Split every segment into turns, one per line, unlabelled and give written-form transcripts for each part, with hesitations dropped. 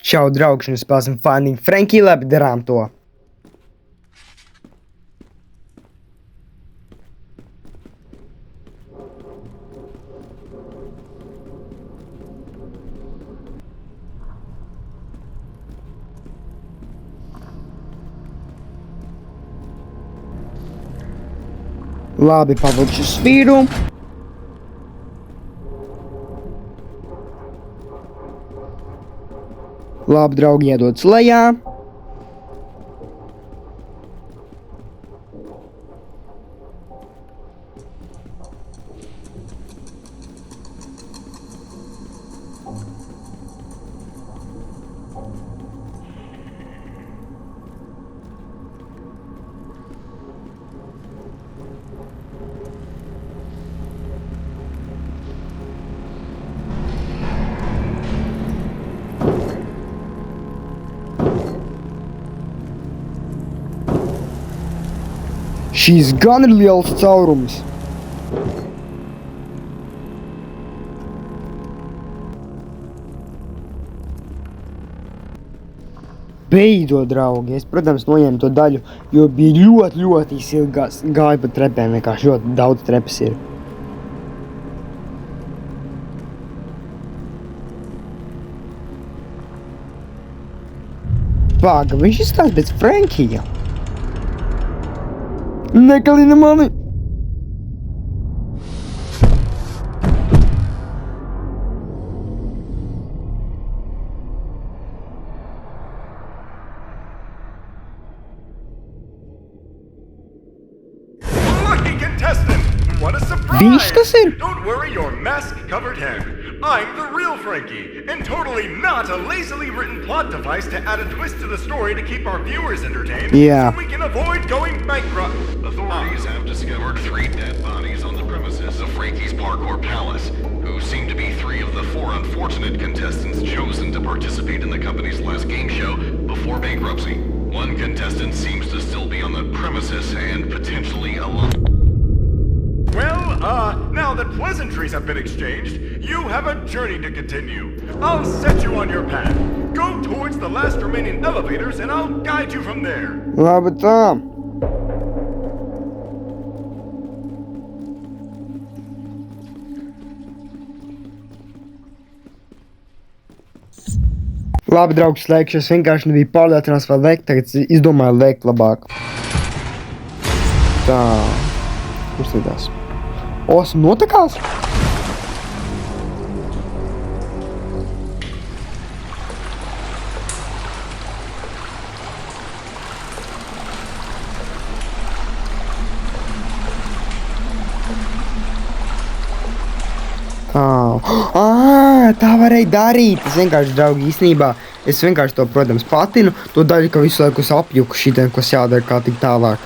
Čau, draugi, šodien spēlēsim Finding Frankie, labi darām to. Labi, pavilkšu svīru. Labi, draugi, iedodas lejā. Šīs gan ir liels caurums. Beidzot, draugi, es, protams, noņēmu to daļu, jo bija ļoti ilgi gāju pa trepēm, vienkārši ļoti daudz trepas ir. Pāga, viņš izskatās pēc Frankija. Nekalina mani!
Lucky contestant! What a surprise!
Viņš tas ir?
Don't worry your mask-covered head. I'm the real Frankie, and totally not a lazily written plot device to add a twist to the story to keep our viewers entertained.
Yeah.
So we can avoid going bankrupt.
Authorities have discovered 3 dead bodies on the premises of Frankie's Parkour Palace, who seem to be 3 of the 4 unfortunate contestants chosen to participate in the company's last game show before bankruptcy. 1 contestant seems to still be on the premises and potentially alive.
Well, now that pleasantries have been exchanged, you have a journey to continue. I'll set you on your path. Go towards the last remaining elevators and I'll guide you from there.
Labi tā. Labi, draugs, slēgšu. Es vienkārši nebiju pārliecināts, vai lēkt. Tagad izdomāju lēkt labāk. Tā. Kur slīdās? O, esmu notekās? Tā varēja darīt. Es vienkārši, draugi, īstenībā, es vienkārši to, protams, patinu. To daļu, ka visu laiku es apjuku šitiem, kas jādara kā tik tālāk.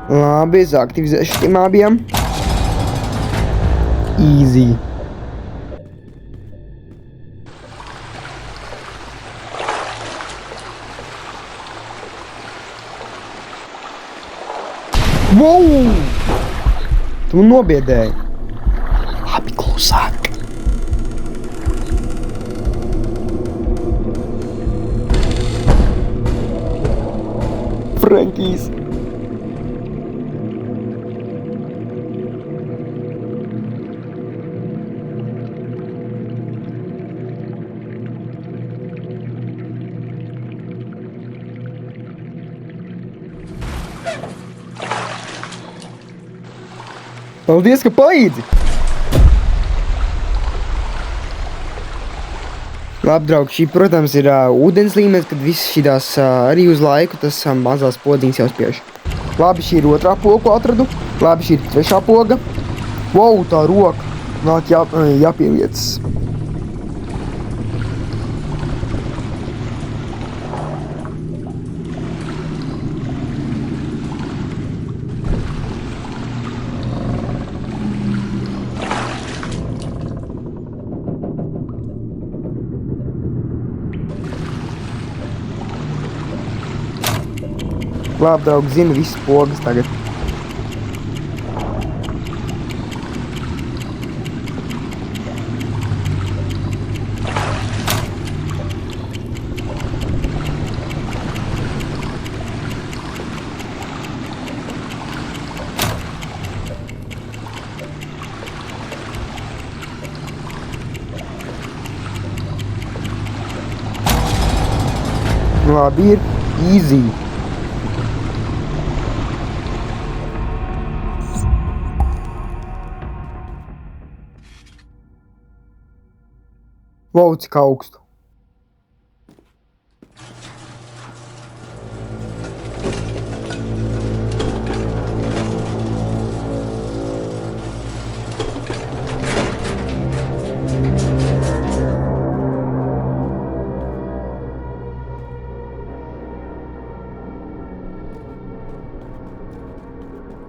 Labi, es aktivizēšu šitiem abiem. Easy. Wow! Tu man nobiedēji. Labi, klusāk. Frankijs. Paldies, ka palīdzi! Labi, draugi, šī, protams, ir ūdens līmenis, kad viss šitās arī uz laiku tas mazās podziņas jau spiež. Labi, šī ir otrā poga, ko atradu. Labi, šī ir trešā poga. Wow, tā roka! Nāk jāpieliecas. Labi, draugi, zinu visas pogas tagad. Labi, ir easy. Wow, cik augstu.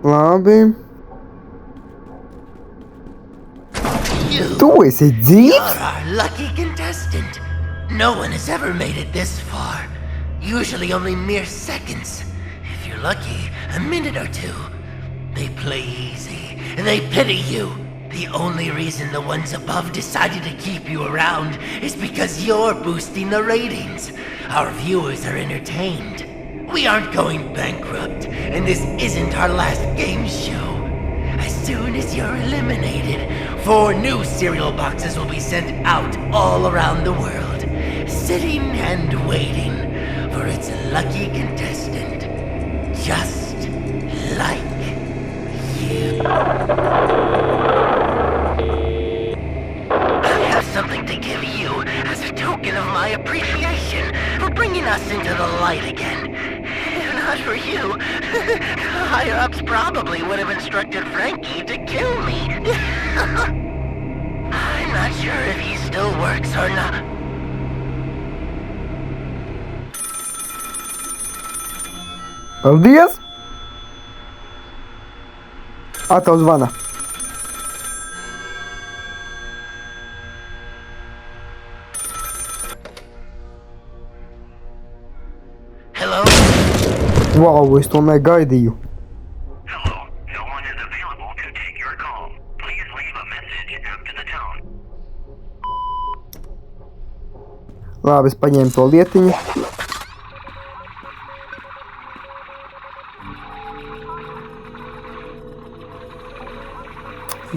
Labi. Tu esi dzīvs?
You're our lucky contestant. No one has ever made it this far. Usually only mere seconds. If you're lucky, a minute or two. They play easy. They pity you. The only reason the ones above decided to keep you around is because you're boosting the ratings. Our viewers are entertained. We aren't going bankrupt, and this isn't our last game show. As soon as you're eliminated, 4 new cereal boxes will be sent out all around the world, sitting and waiting for its lucky contestant, just like you. I have something to give you as a token of my appreciation for bringing us into the light again. If not for you, higher-ups probably would have instructed Frankie to kill me. I'm not sure if he still works or not.
Paldies! Atkal zvana.
Hello?
Wow, es to negaidīju.
Hello, no one is available to take your call. Please leave a message after the tone.
Labi, es paņēmu to lietiņu.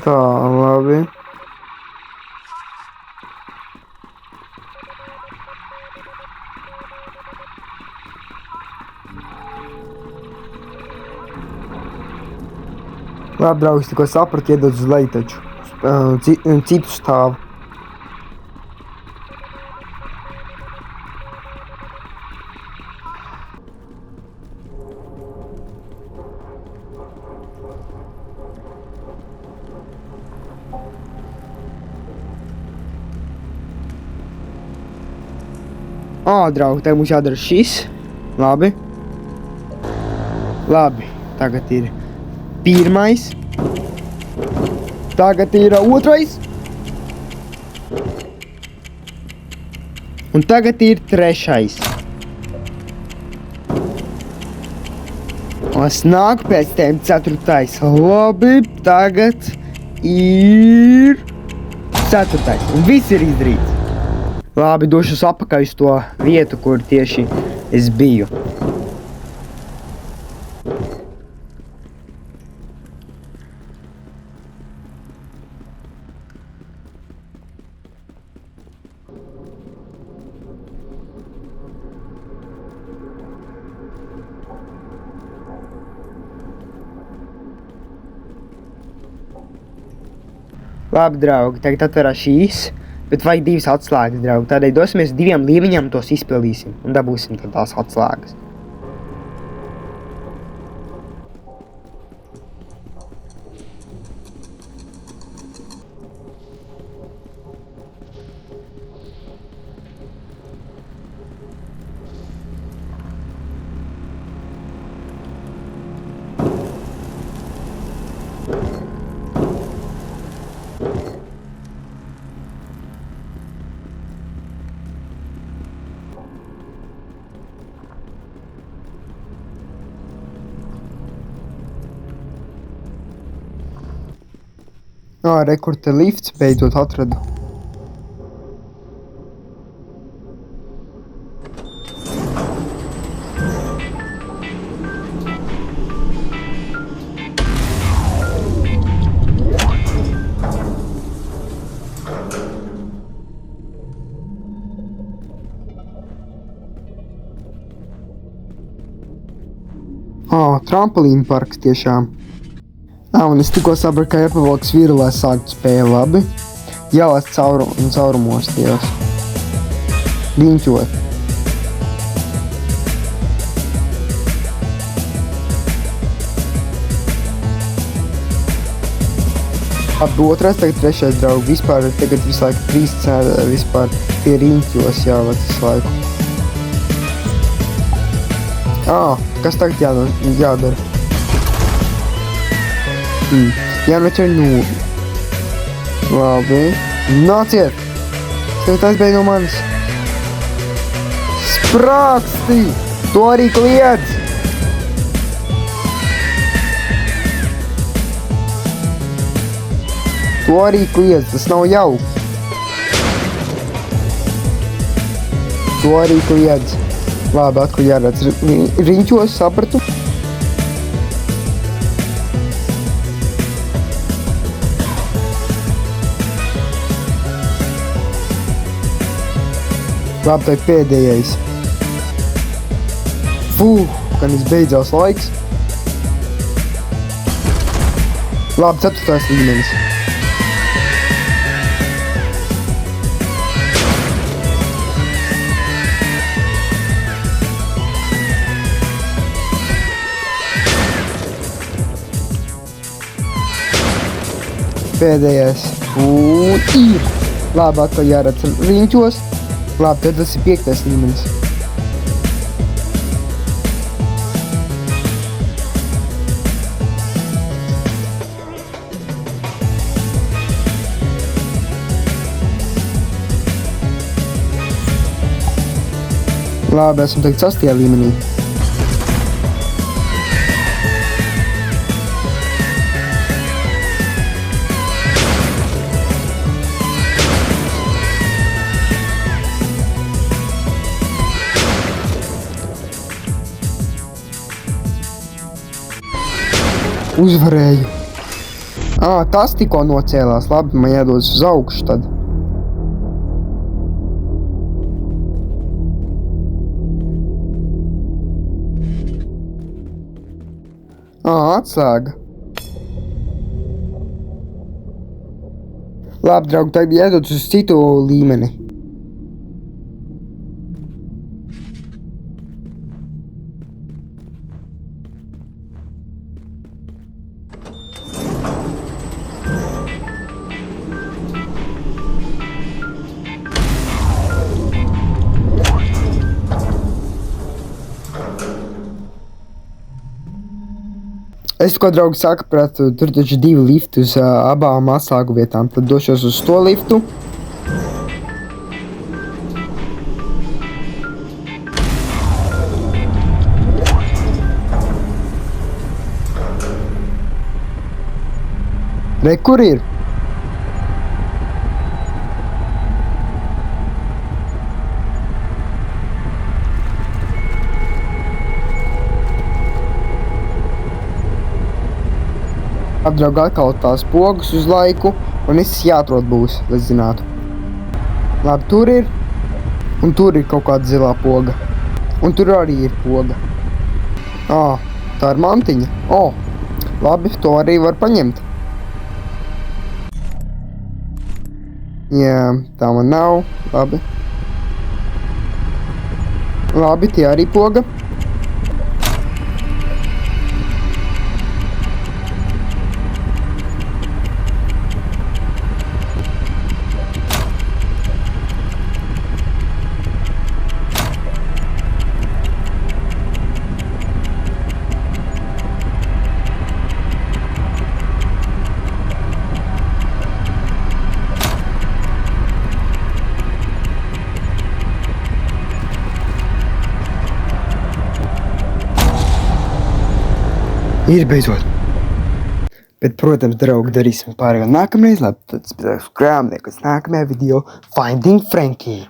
Tā, labi. Labi, draugs, tikko sapratu, iedod uz leju taču. Citu stāvu. Draugi, tagad mums jādara šis. Labi. Labi, tagad ir pirmais. Tagad ir otrais. Un tagad ir trešais. Un nāk pēc tiem ceturtais. Labi, tagad ir ceturtais. Un viss ir izdarīts. Labi, došos apakaļ uz to vietu, kur tieši es biju. Labi, draugi, tagad atverās šīs. Bet vajag 2 atslēgas, draugi. Tādēļ dosimies 2 līmeņiem, tos izpildīsim un dabūsim tās atslēgas. Kur te lifts beidzot atradu. Trampolīna parks tiešām. Un es tikko sapratu, ka jāpavalk sviru, lai sāktu spēli labi. Jālās caurumos tievas. Riņķot. Otrais, tagad trešais draugi. Vispār tagad visu laiku 3 cēlē vispār pie riņķos jāvēc visu laiku. Kas tagad jādara? Jānoķer nūri. Labi. Nāciet! Tagad aizbēj no manis. Sprāksti! To arī kliedz! To arī kliedz, tas nav jauki. To arī kliedz. Labi, atkal jāredz riņķos, sapratu. Labi, tā ir pēdējais. Gan beidzās laiks. Labi, 4. līmenis. Pēdējais. Ir. Labi, atkal jāredz riņķos. Labi, tad tas ir 5. līmenis. Labi, esam tagad 6. līmenī. Uzvarēju. Tas tikko nocēlās. Labi, man jādodas uz augšu tad. Atslēga. Labi, draugi, tagad jādodas uz citu līmeni. Es tikko, draugi, sapratu, tur taču 2 lifti uz abām atslēgu vietām. Tad došos uz to liftu. Kur ir? Draugi, atkal tās pogas uz laiku, un viss jāatrod būs, lai zinātu. Labi, tur ir, un tur ir kaut kāda zilā poga. Un tur arī ir poga. Tā ir mantiņa. Labi, to arī var paņemt. Jā, tā man nav. Labi. Labi, tie arī poga. Ir beidzot. Bet, protams, draugi, darīsim pārējo nākamreiz, labi, tad grāmnieku nākamajā video Finding Frankie.